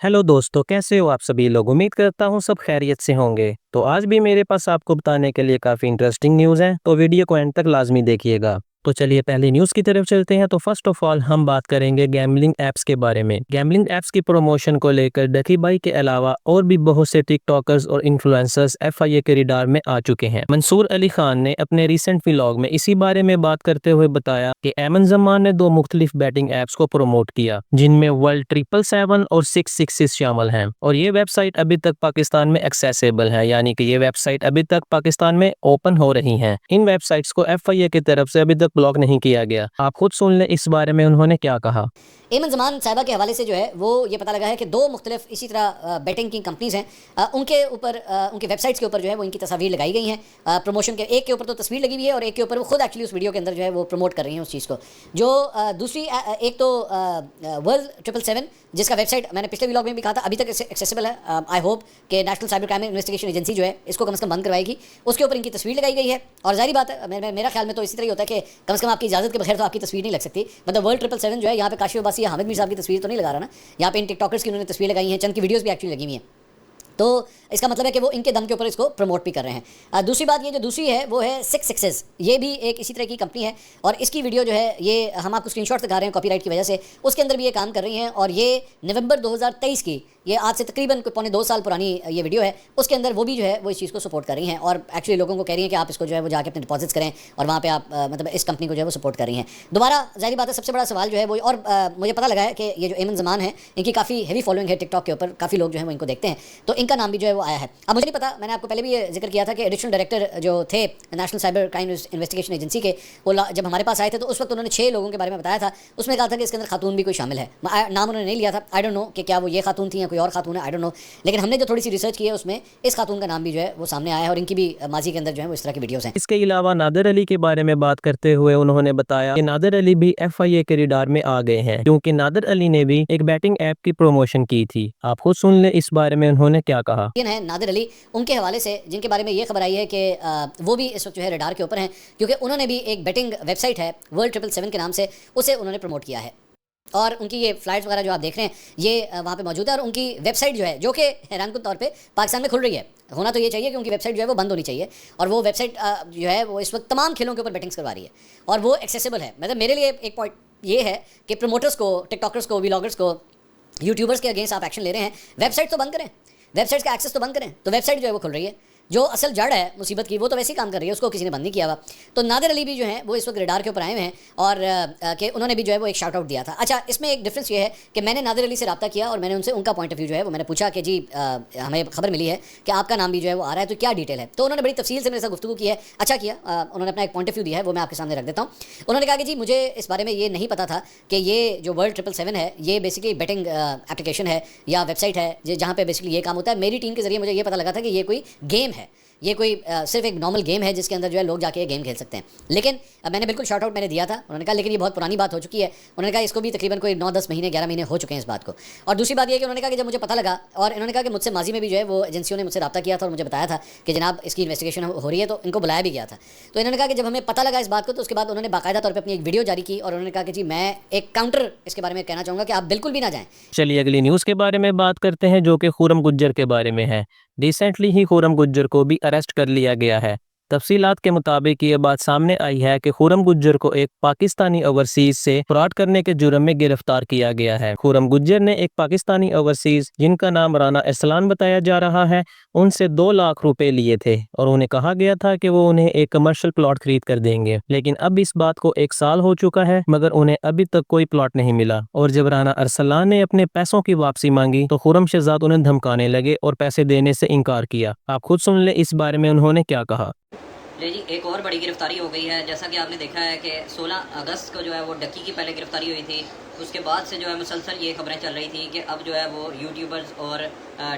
Hello दोस्तों, कैसे हो आप सभी लोग। उम्मीद करता हूँ सब खैरियत से होंगे। तो आज भी मेरे पास आपको बताने के लिए काफ़ी इंटरेस्टिंग न्यूज़ है, तो वीडियो को एंड तक लाजमी देखिएगा। तो चलिए पहले न्यूज़ की तरफ चलते हैं। तो फर्स्ट ऑफ ऑल हम बात करेंगे गैम्बलिंग ऐप्स के बारे में। गैम्बलिंग ऐप्स की प्रमोशन को लेकर डकी भाई के अलावा और भी बहुत से टिकटॉकर्स और इन्फ्लुएंसर्स एफआईए के रिडार में आ चुके हैं। मंसूर अली खान ने अपने रिसेंट व्लॉग में इसी बारे में बात करते हुए बताया कि एमन जमान ने दो मुख्तलिफ बैटिंग ऐप्स को प्रमोट किया, जिनमें वर्ल्ड 777 और 666 शामिल हैं, और ये वेबसाइट अभी तक पाकिस्तान में एक्सेसिबल है, यानी कि ये वेबसाइट अभी तक पाकिस्तान में ओपन हो रही हैं। इन वेबसाइट्स को एफआईए की तरफ से अभी तक ब्लॉक नहीं किया गया। आप खुद सुन लें इस बारे में उन्होंने क्या कहा। एमन जमान साहिबा के हवाले से जो है वो ये पता लगा है कि दो मुख्तलिफ इसी तरह बेटिंग की कंपनीज हैं, उनके ऊपर उनके वेबसाइट्स के ऊपर जो है वो इनकी तस्वीर लगाई गई हैं। प्रमोशन के एक के ऊपर तो तस्वीर लगी हुई है और एक के ऊपर वो खुद एक्चुअली उस वीडियो के अंदर जो है वो प्रमोट कर रही हैं उस चीज़ को। जो दूसरी एक तो वर्ल्ड 777 जिसका वेबसाइट मैंने पिछले व्लॉग में भी कहा था अभी तक एक्सेसिबल है। आई होप कि national cyber crime investigation agency जो है इसको कम से कम बंद करवाएगी। उसके ऊपर इनकी तस्वीर लगाई गई है और जाहिर बात है मेरा ख्याल में तो इसी तरह ही होता है कि कम से कम आपकी इजाज़त के बगैर तो आपकी तस्वीर नहीं लग सकती। मतलब वर्ल्ड 777 जो है यहाँ पे काशिफ अब्बासी या हामिद मीर साहब की तस्वीर तो नहीं लगा रहा ना, यहाँ पे इन टिकटॉकर्स की उन्होंने तस्वीर लगाई है, चंद की वीडियोस भी एक्चुअली लगी हुई हैं। तो इसका मतलब है कि वो इनके दम के ऊपर इसको प्रमोट भी कर रहे हैं। दूसरी बात ये जो दूसरी है वो है 666। ये भी एक इसी तरह की कंपनी है और इसकी वीडियो जो है ये हम आपको स्क्रीनशॉट दिखा रहे हैं कॉपीराइट की वजह से। उसके अंदर भी ये काम कर रही हैं और ये नवंबर 2023 की, ये आज से तकरीबन पौने 2 साल पुरानी ये वीडियो है। उसके अंदर वो भी जो है वो इस चीज़ को सपोर्ट कर रही हैं और एक्चुअली लोगों को कह रही हैं कि आप इसको जो है वो जाके अपने डिपॉजिट्स करें और वहाँ पे आप मतलब इस कंपनी को जो है वो सपोर्ट कर रही हैं। दोबारा जाहिर बात है सबसे बड़ा सवाल जो है वो, और मुझे पता लगा है कि ये जो एमन जमान है इनकी काफ़ी हैवी फॉलोइंग है टिकटॉक के ऊपर, काफ़ी लोग जो है वो इनको देखते हैं, तो इनका नाम भी जो है वो आया है। अब मुझे नहीं पता, मैंने आपको पहले भी ये जिक्र किया था कि एडिशनल डायरेक्टर जो थे national cyber crime investigation agency के, वो जब हमारे पास आए थे तो उस वक्त उन्होंने 6 लोगों के बारे में बताया था। उसमें कहा था कि इसके अंदर खातून भी कोई शामिल है। नाम उन्होंने नहीं लिया था, आई डोंट नो कि क्या वो ये खातून थी या कोई और खातून है, आई डोंट नो। लेकिन हमने जो थोड़ी सी रिसर्च की है उसमें इस खातून का नाम भी जो है वो सामने आया है और इनकी भी माजी के अंदर जो है वो इस तरह की वीडियोस हैं। इसके अलावा नादिर अली के बारे में बात करते हुए उन्होंने बताया कि नादिर अली भी एफआईए के रिडार में आ गए हैं, क्योंकि नादिर अली ने भी एक बैटिंग ऐप की प्रमोशन की थी। आप खुद सुन ले इस बारे में उन्होंने क्या कहा। है नादिर अली, उनके हवाले से जिनके बारे में ये खबर आई है कि वो भी इस वक्त जो है रडार के ऊपर हैं, क्योंकि उन्होंने भी एक बेटिंग वेबसाइट है वर्ल्ड 777 के नाम से, उसे उन्होंने प्रमोट किया है और उनकी ये फ्लाइट्स वगैरह जो आप देख रहे हैं ये वहाँ पे मौजूद है और उनकी वेबसाइट जो है जो कि हैरानकुन तौर पे पाकिस्तान में खुल रही है। होना तो ये चाहिए कि उनकी वेबसाइट जो है वो बंद होनी चाहिए और वो वेबसाइट जो है वो इस वक्त तमाम खेलों के ऊपर बेटिंग्स करवा रही है और वो एक्सेसिबल है। मतलब मेरे लिए एक पॉइंट ये है कि प्रमोटर्स को, टिकटॉकर्स को, व्लॉगर्स को, यूट्यूबर्स के अगेंस्ट आप एक्शन ले रहे हैं, वेबसाइट तो बंद करें, वेबसाइट का एक्सेस तो बंद करें। तो वेबसाइट जो है वो खुल रही है, जो असल जड़ है मुसीबत की वो तो वैसे ही काम कर रही है, उसको किसी ने बंद नहीं किया हुआ। तो नादिर अली भी जो है वो इस वक्त रडार के ऊपर आए हुए हैं और कि उन्होंने भी जो है वो एक शाउट आउट दिया था। अच्छा, इसमें एक डिफरेंस ये है कि मैंने नादिर अली से रब्ता किया और मैंने उनसे उनका पॉइंट ऑफ व्यू जो है वो मैंने पूछा कि जी हमें खबर मिली है कि आपका नाम भी जो है वो आ रहा है, तो क्या डिटेल है। तो उन्होंने बड़ी तफसील से मेरे साथ गुफ्तगू की है। अच्छा किया, उन्होंने अपना एक पॉइंट ऑफ व्यू दिया है, वो मैं आपके सामने रख देता हूँ। उन्होंने कहा कि जी मुझे इस बारे में ये नहीं पता था कि ये जो वर्ल्ड 777 है ये बेसिकली बेटिंग एप्लीकेशन है या वेबसाइट है जहाँ पे बेसिकली ये काम होता है। मेरी टीम के जरिए मुझे ये पता लगा था कि ये कोई गेम है, ये कोई सिर्फ एक नॉर्मल गेम है जिसके अंदर जो है लोग जाके गेम खेल सकते हैं। लेकिन मैंने बिल्कुल शॉर्ट आउट मैंने दिया था। उन्होंने कहा लेकिन ये बहुत पुरानी बात हो चुकी है। उन्होंने कहा इसको भी तकरीबन कोई 9-10 महीने 11 महीने हो चुके हैं इस बात को। और दूसरी बात ये कि उन्होंने कहा कि जब मुझे पता लगा, और इन्होंने कहा कि मुझसे माजी में भी जो है वो एजेंसियों ने मुझसे रब्ता किया था और मुझे बताया था कि जनाब इसकी इन्वेस्टिगेशन हो रही है, तो इनको बुलाया भी गया था। तो इन्होंने कहा कि जब हमें पता लगा इस बात को तो उसके बाद उन्होंने बाकायदा तौर पर अपनी एक वीडियो जारी की और उन्होंने कहा कि जी मैं एक काउंटर इसके बारे में कहना चाहूँगा कि आप बिल्कुल भी ना जाएँ। चलिए अगली न्यूज़ के बारे में बात करते हैं, जो कि खुरम गुज्जर के बारे में है। रिसेंटली ही खुरम गुज्जर को भी अरेस्ट कर लिया गया है। तफसीलात के मुताबिक ये बात सामने आई है कि खुरम गुज्जर को एक पाकिस्तानी ओवरसीज से फ्रॉड करने के जुर्म में गिरफ्तार किया गया है। खुरम गुज्जर ने एक पाकिस्तानी ओवरसीज जिनका नाम राना अरसलान बताया जा रहा है, उनसे 2 लाख रुपए लिए थे और उन्हें कहा गया था कि वो उन्हें एक कमर्शियल प्लॉट खरीद कर देंगे। लेकिन अब इस बात को 1 साल हो चुका है मगर उन्हें अभी तक कोई प्लॉट नहीं मिला। और जब राना अरसलान ने अपने पैसों की वापसी मांगी तो खुरम शहजाद उन्हें धमकाने लगे और पैसे देने से इनकार किया। आप खुद सुन ले इस बारे में उन्होंने क्या कहा। ले जी, एक और बड़ी गिरफ्तारी हो गई है। जैसा कि आपने देखा है कि 16 अगस्त को जो है वो डक्की की पहले गिरफ्तारी हुई थी। उसके बाद से जो है मुसलसल ये खबरें चल रही थी कि अब जो है वो यूट्यूबर्स और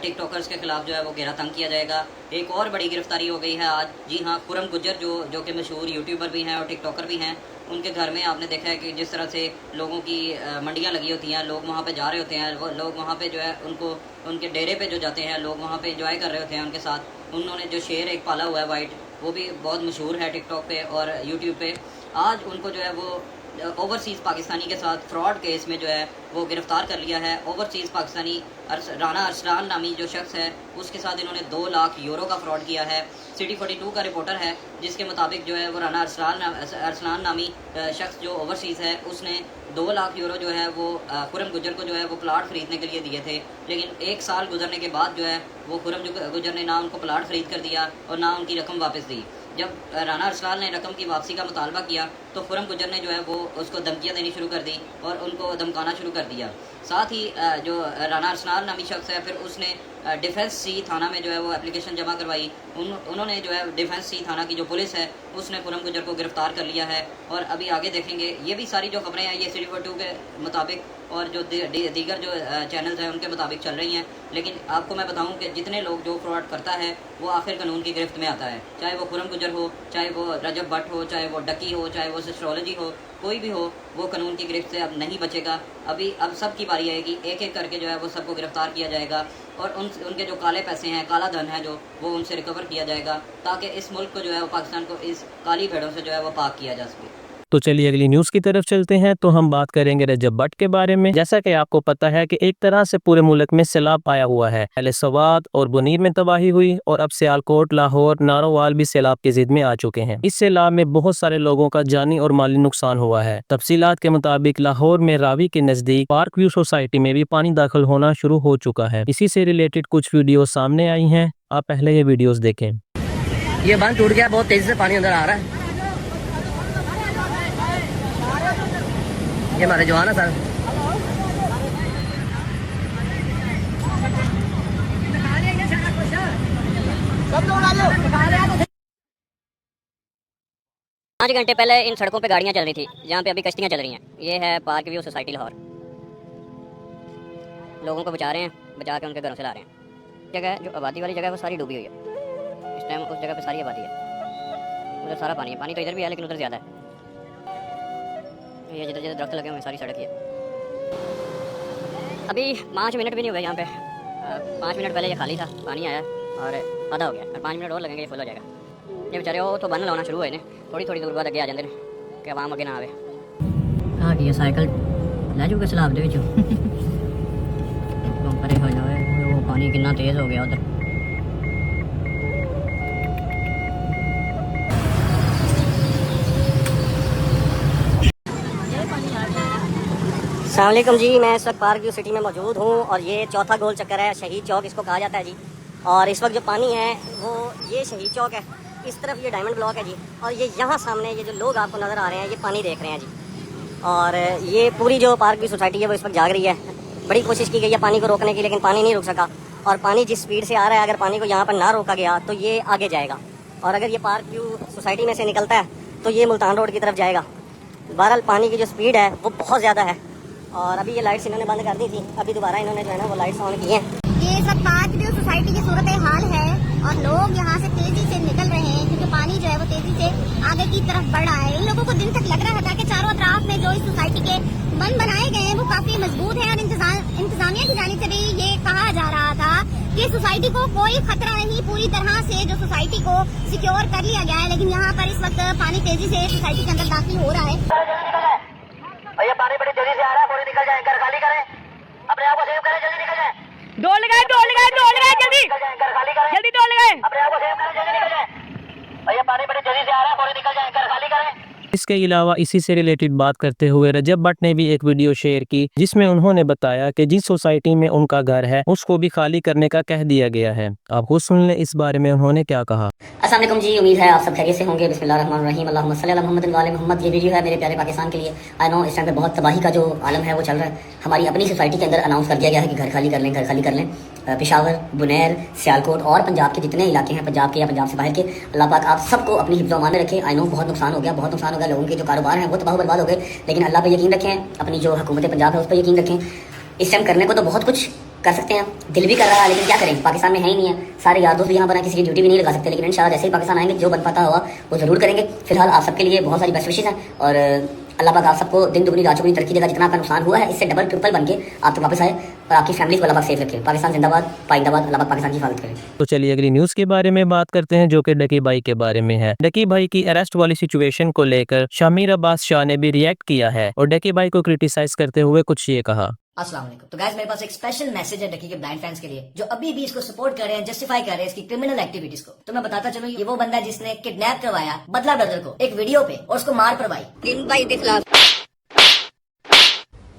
टिकटॉकर्स के खिलाफ जो है वो घेरा तंग किया जाएगा। एक और बड़ी गिरफ्तारी हो गई है आज। जी हाँ, खुरम गुज्जर जो कि मशहूर यूट्यूबर भी हैं और टिकटॉकर भी हैं, उनके घर में आपने देखा है कि जिस तरह से लोगों की मंडियाँ लगी होती हैं, लोग वहाँ पे जा रहे होते हैं, वो लोग वहाँ पे जो है उनको उनके डेरे पे जो जाते हैं लोग वहाँ पे एंजॉय कर रहे होते हैं उनके साथ। उन्होंने जो शेर एक पाला हुआ है वाइट, वो भी बहुत मशहूर है टिकटॉक पे और यूट्यूब पे। आज उनको जो है वो ओवरसीज़ पाकिस्तानी के साथ फ्रॉड केस में जो है वो गिरफ़्तार कर लिया है। ओवरसीज़ पाकिस्तानी राना अरसलान नामी जो शख्स है उसके साथ इन्होंने 2 लाख यूरो का फ्रॉड किया है। सिटी 42 का रिपोर्टर है जिसके मुताबिक जो है वो राना अरसलान नामी शख्स जो ओवरसीज़ है उसने 2 लाख यूरो जो है वो खुरम गुजर को जो है वो प्लाट ख़रीदने के लिए दिए थे, लेकिन 1 साल गुजरने के बाद जो है वो खुरम गुजर ने ना उनको प्लाट ख़रीद कर दिया और ना उनकी रकम वापस दी। जब राना अरसलान ने रकम की वापसी का मुतालबा किया तो खुरम गुजर ने जो है वो उसको धमकियाँ देनी शुरू कर दी और उनको धमकाना शुरू कर दिया। साथ ही जो राना अरसलान नामी शख्स है फिर उसने डिफेंस सी थाना में जो है वो एप्लीकेशन जमा करवाई। उन्होंने जो है डिफेंस सी थाना की जो पुलिस है उसने खुरम गुजर को गिरफ़्तार कर लिया है और अभी आगे देखेंगे। ये भी सारी जो खबरें हैं ये सिटी 42 के मुताबिक और जो दीगर जो चैनल्स हैं उनके मुताबिक चल रही हैं, लेकिन आपको मैं बताऊं कि जितने लोग जो फ्रॉड करता है वो आखिर कानून की गिरफ्त में आता है, चाहे वो खुरम गुजर हो, चाहे वो रजब भट्ट हो, चाहे वो डकी हो, चाहे वो एस्ट्रोलॉजी हो, कोई भी हो, वो कानून की गिरफ्त से अब नहीं बचेगा। अब सब की बारी आएगी, एक एक करके जो है वो सबको गिरफ्तार किया जाएगा और उनके जो काले पैसे हैं, काला धन है जो वो उनसे रिकवर किया जाएगा ताकि इस मुल्क को जो है वो पाकिस्तान को इस काली भेड़ों से जो है वो पाक किया जा सके। तो चलिए अगली न्यूज़ की तरफ चलते हैं। तो हम बात करेंगे रजब भट्ट के बारे में। जैसा कि आपको पता है कि एक तरह से पूरे मुल्क में सैलाब आया हुआ है। पहले सवात और बुनीर में तबाही हुई और अब सियालकोट, लाहौर, नारोवाल भी सैलाब की जिद में आ चुके हैं। इस सैलाब में बहुत सारे लोगों का जानी और माली नुकसान हुआ है। तफसीलात के मुताबिक लाहौर में रावी के नजदीक पार्क व्यू सोसाइटी में भी पानी दाखिल होना शुरू हो चुका है। इसी से रिलेटेड कुछ वीडियो सामने आई हैं, आप पहले ये वीडियोस देखें। ये बांध टूट गया, बहुत तेजी से पानी अंदर आ रहा है। ये हमारे जवान है सर। पाँच घंटे पहले इन सड़कों पे गाड़ियां चल रही थी जहाँ पे अभी कश्तियां चल रही हैं। ये है पार्क व्यू सोसाइटी लाहौर। लोगों को बचा रहे हैं, बचा के उनके घरों से ला रहे हैं। जगह जो आबादी वाली जगह है वो सारी डूबी हुई है। इस टाइम उस जगह पे सारी आबादी है, उधर सारा पानी है। पानी तो इधर भी है लेकिन उधर ज़्यादा है। ये जिधर जिधर दरख्त लगे हुए हैं सारी सड़क ही है। अभी 5 मिनट भी नहीं हुए यहाँ पे। 5 मिनट पहले ये खाली था, पानी आया और आधा हो गया और 5 मिनट और लगेंगे, ये फुल हो जाएगा। ये बेचारे वो तो बंद लाना शुरू हुए ने, थोड़ी थोड़ी दूर बाद अगे आ जाते हैं कि आवाम अगे ना आवे। हाँ कि ये साइकिल लै जूगे सैलाब दे विचों। परे हो जाए, वो पानी कितना तेज़ हो गया उधर। अस्सलामुअलैकुम जी, मैं इस वक्त पार्क व्यू सिटी में मौजूद हूँ और ये चौथा गोल चक्कर है, शहीद चौक इसको कहा जाता है जी। और इस वक्त जो पानी है वो ये शहीद चौक है, इस तरफ ये डायमंड ब्लॉक है जी, और ये यहाँ सामने ये जो लोग आपको नज़र आ रहे हैं ये पानी देख रहे हैं जी। और ये पूरी जो पार्क व्यू सोसाइटी है वो इस वक्त जाग रही है। बड़ी कोशिश की गई है पानी को रोकने की, लेकिन पानी नहीं रुक सका। और पानी जिस स्पीड से आ रहा है, अगर पानी को यहाँ पर ना रोका गया तो ये आगे जाएगा। और अगर ये पार्क व्यू सोसाइटी में से निकलता है तो ये मुल्तान रोड की तरफ जाएगा। बहरहाल पानी की जो स्पीड है वो बहुत ज़्यादा है। और अभी ये लाइट्स इन्होंने बंद कर दी थी, अभी दोबारा इन्होंने जो है ना वो लाइट्स ऑन की हैं। ये सब पार्क व्यू सोसाइटी की सूरत हाल है और लोग यहाँ से तेजी से निकल रहे हैं क्योंकि पानी जो है वो तेजी से आगे की तरफ बढ़ रहा है। इन लोगों को दिन तक लग रहा था कि चारों अतराफ में जो इस सोसाइटी के बंद बनाए गए हैं वो काफी मजबूत है और इंतजामिया की जानिब से भी ये कहा जा रहा था कि सोसाइटी को कोई खतरा नहीं, पूरी तरह से जो सोसाइटी को सिक्योर कर लिया गया है। लेकिन यहाँ पर इस वक्त पानी तेजी से सोसाइटी के अंदर दाखिल हो रहा है। ये पानी बड़ी तेजी से आ रहा है, पूरी निकल जाए, घर खाली करें, अपने आप को सेव करें, जल्दी निकल जाए। डोल लगाए जल्दी घर खाली करें, जल्दी डोल लगाए। अपने आप को सेव करें, जल्दी निकल जाए। ये पानी बड़ी तेजी से आ रहा है, पूरी निकल जाए, घर खाली करें। इसके अलावा इसी से रिलेटेड बात करते हुए रजब भट्ट ने भी एक वीडियो शेयर की जिसमें उन्होंने बताया कि जिस सोसाइटी में उनका घर है उसको भी खाली करने का कह दिया गया है। आप खुद सुन लें इस बारे में उन्होंने क्या कहा। अस्सलाम वालेकुम जी, उम्मीद है आप सब खैरियत से होंगे। बिस्मिल्लाहिर्रहमानिर्रहीम, अल्लाहुम्मा सल्ली अला मुहम्मद व आले मुहम्मद। ये वीडियो है मेरे प्यारे पाकिस्तान के लिए। आई नो इस टाइम पे बहुत तबाही का जो आलम है वो चल रहा है। हमारी अपनी सोसाइटी के अंदर अनाउंस कर दिया गया है कि घर खाली कर लें, घर खाली कर लें। पेशावर, बुनैर, सियालकोट और पंजाब के जितने इलाके हैं, पंजाब के या पंजाब से बाहर के, अल्लाह पाक आप सबको अपनी हिफ्ज़ व अमान में रखें। आई नो बहुत नुकसान हो गया, लोगों के जो कारोबार हैं वो तबाह बर्बाद हो गए, लेकिन अल्लाह पे यकीन रखें, अपनी जो हुकूमत पंजाब है उस पर यकीन रखें। इस टाइम करने को तो बहुत कुछ कर सकते हैं, दिल भी कर रहा है, लेकिन क्या करें, पाकिस्तान में है ही नहीं है। सारे यार दोस्त भी यहाँ पर किसी की ड्यूटी भी नहीं लगा सकते, लेकिन इंशाल्लाह जैसे ही पाकिस्तान आएंगे जो बन पाता हुआ वो ज़रूर करेंगे। फिलहाल आप सबके लिए बहुत सारी बेस्ट विशेज़ हैं और अल्लाह पाक आप सबको दिन दुगनी रात चौगुनी तरक्की देगा। जितना आपका नुकसान हुआ है इससे डबल ट्रिपल बन के आप तक वापस आए और आपकी फैमिली को अल्लाह पाक सेफ रखे। पाकिस्तान जिंदाबाद, पाइंदाबाद, अल्लाह पाक पाकिस्तान की हिफाजत करे। तो चलिए अगली न्यूज के बारे में बात करते हैं, जो कि डकी भाई के बारे में है। डकी भाई की अरेस्ट वाली सिचुएशन को लेकर शामिर अब्बास शाह ने भी रिएक्ट किया है और डकी भाई को क्रिटिसाइज करते हुए कुछ ये कहा। अस्सलाम वालेकुम। तो गाइस मेरे पास एक स्पेशल मैसेज है डकी के ब्लाइंड फैंस के लिए जो अभी भी इसको सपोर्ट कर रहे हैं, जस्टिफाई कर रहे हैं इसकी क्रिमिनल एक्टिविटीज को। तो मैं बताता चलूं, ये वो बंदा है जिसने किडनैप करवाया बदला ब्रदर को एक वीडियो पे और उसको मार पड़वाई भाई के खिलाफ,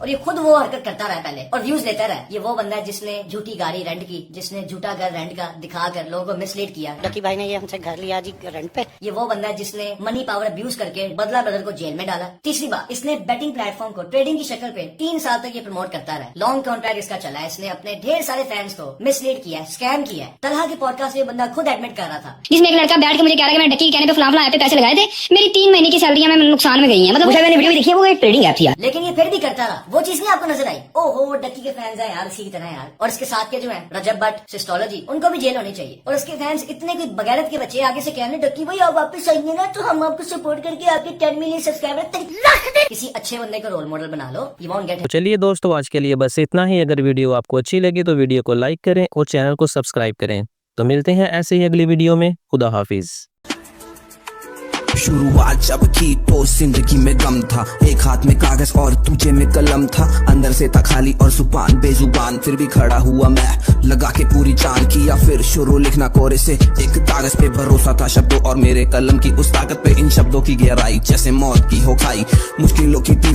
और ये खुद वो हरकत करता रहा पहले और व्यूज लेता रहा। ये वो बंदा है जिसने झूठी गाड़ी रेंट की, जिसने झूठा घर रेंट का दिखाकर लोगों को मिसलीड किया। डकी भाई ने ये हमसे घर लिया जी रेंट पे। ये वो बंदा है जिसने मनी पावर अब्यूज करके बदला ब्रदर को जेल में डाला। तीसरी बात, इसने बेटिंग प्लेटफॉर्म को ट्रेडिंग की शक्ल पे 3 साल तक ये प्रमोट करता रहा। लॉन्ग कॉन्ट्रैक्ट इसका चला है। इसने अपने ढेर सारे फैंस को मिसलीड किया, स्कैम किया। तलहा के पॉडकास्ट में ये बंदा खुद एडमिट कर रहा था, जिसमें एक लड़का बैठ के मुझे कह रहा है कि मैंने डकी के कहने पे फलां ऐप पे पैसे लगाए थे, मेरी 3 महीने की सैलरी में नुकसान में गई है। मतलब मुझे मैंने वीडियो देखी है, वो एक ट्रेडिंग ऐप थी। लेकिन ये फिर भी करता रहा। वो चीज नहीं आपको नजर आई? ओहो डकी के फैंस हैं यार इसी की तरह यार। और इसके साथ के जो हैं रजब भट्ट, सिस्टोलॉजी, उनको भी जेल होनी चाहिए। और उसके फैंस इतने कोई बगैरत के बच्चे आगे से कहने डकी भाई आप वापस आएंगे ना तो हम आपको सपोर्ट करके आपके 10 मिलियन सब्सक्राइबर किसी अच्छे बंदे को रोल मॉडल बना लो। You won't get. तो चलिए दोस्तों, आज के लिए बस इतना ही। अगर वीडियो आपको अच्छी लगी तो वीडियो को लाइक करें और चैनल को सब्सक्राइब करें। तो मिलते हैं ऐसे ही अगली वीडियो में। खुदा हाफिज। शुरुआत जब की तो जिंदगी में गम था, एक हाथ में कागज और दूजे में कलम था। अंदर से था खाली और जुबान बेजुबान, फिर भी खड़ा हुआ मैं लगा के पूरी जान। किया फिर शुरू लिखना कोरे से, एक कागज पे भरोसा था शब्दों और मेरे कलम की उस ताकत पे, इन शब्दों की गहराई जैसे मौत की हो खाई। मुश्किलों की